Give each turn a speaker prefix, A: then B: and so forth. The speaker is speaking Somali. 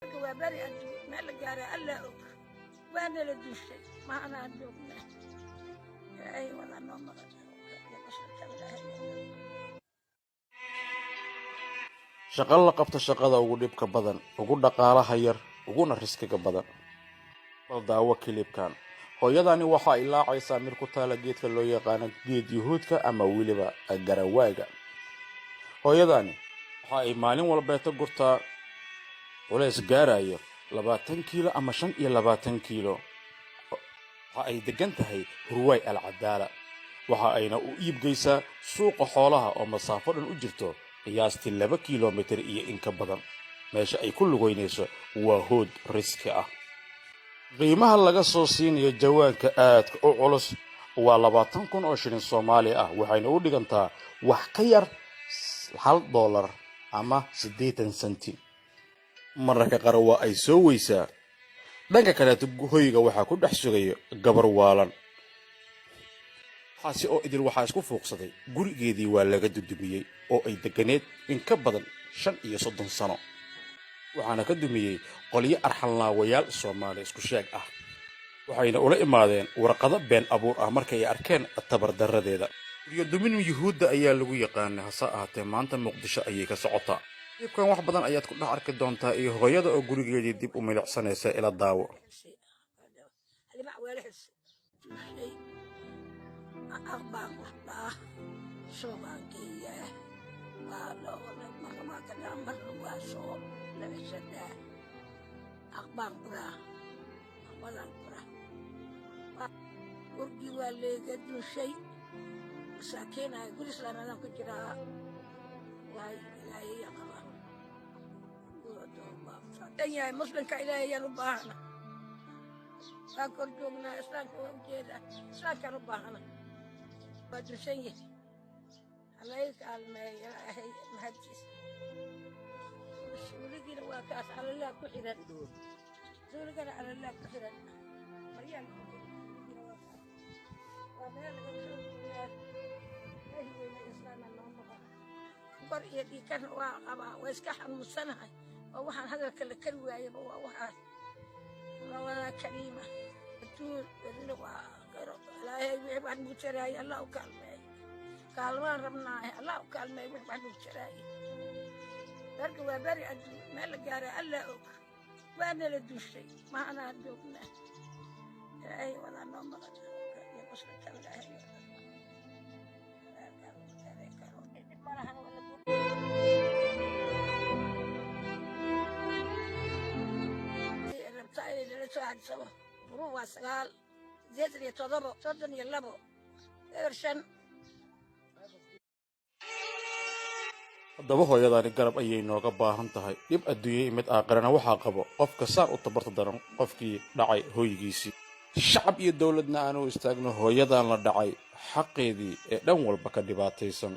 A: وبري أدو ما لقاري ألا أوك وأنا لدوشي ما أنا أدوكنا أي والله نوم
B: shaqo la qabta shaqada ugu dhibka badan ugu dhaqaalaha yar uguna riskiga badan bal daawo kilibkan hooyadani waxa ay laacaysaa mir ku taala geedka loo yaqaan geed yuhuudka ama wiliba garawaaga hooyadani waxa ay maalin walba gurtaa culays gaarayo 20 kiilo ama 25 kiilo waxa ay degan tahay Hurwaay Alcadaala waxa ayna u iibgeysaa suuqa xoolaha oo masaafo dhan u jirto qiyaastii 2 kiiloomitir iyo in ka badan meesha ay ku lugeynayso waa hood riski ah qiimaha laga soo siinayo jawaanka aadka u culus waa 20,000 oo shilin Soomaali ah waxayna u dhigantaa wax ka yar $1 ama 80 senti mararka qaar waa ay soo weysaa dhanka kale hoyga waxa ku dhex sugayo gabar waalan xaasi oo idil waxa isku fuuqsaday gurigeedii waa laga dudumiyay oo ay deganeed in ka badan 35 sano waxaana ka dumiyay qoliyo arxalnaawayaal Soomaali isku sheeg ah waxayna ula imaadeen warqado been abuur ah markay arkeen tabar daradeeda iyo dumin yuhuudda ayaa lagu yaqaan hasa ahaatee maanta Muqdisho ayay ka socotaa dibkan wax badan ayaad ku dhex arki doontaa iyo hooyada oo gurigeedii dib u milicsanaysa ila daawo
A: أخبار الله شوقية قالوا ما كان عمر واسو لبسنا أخبار برا ولا برا ورجي واللي قدوا شيء ساكنة يقول إسلام أنا كجرا لا يقرأ يا مسلم كإلهي يا ربنا أكرجونا إسلام كوجيدا إسلام كربنا بدرسية عليك الماء مهجس سوري واكاس على الله كحرا سوري على الله كحرا مريم وما قر يدي كان واقبا ويسكح المصنع ووحن هذا الكلوة يبقى ووحن ولا كريمة تقول لا يبعد مشراي الله وكلمه كلمه ربنا الله وكلمه يبعد مشراي بركوا بري أدو ما لقاري الله أوك وأنا لدوشي ما أنا أدوكنا أي والله نوم يا بسرة الله واحد سوا روح سقال زيت اللي تضرب صدن يلبو إرشن
B: haddaba hooyadani garab ayay nooga baahan tahay dib adduunyada mid aakhirana waxa qabo qofka saar u tabarta daran qofkii dhacay hooygiisii shacab iyo dawladna aanu istaagno hooyadan la dhacay xaqeedii ee dhan walba ka dhibaataysan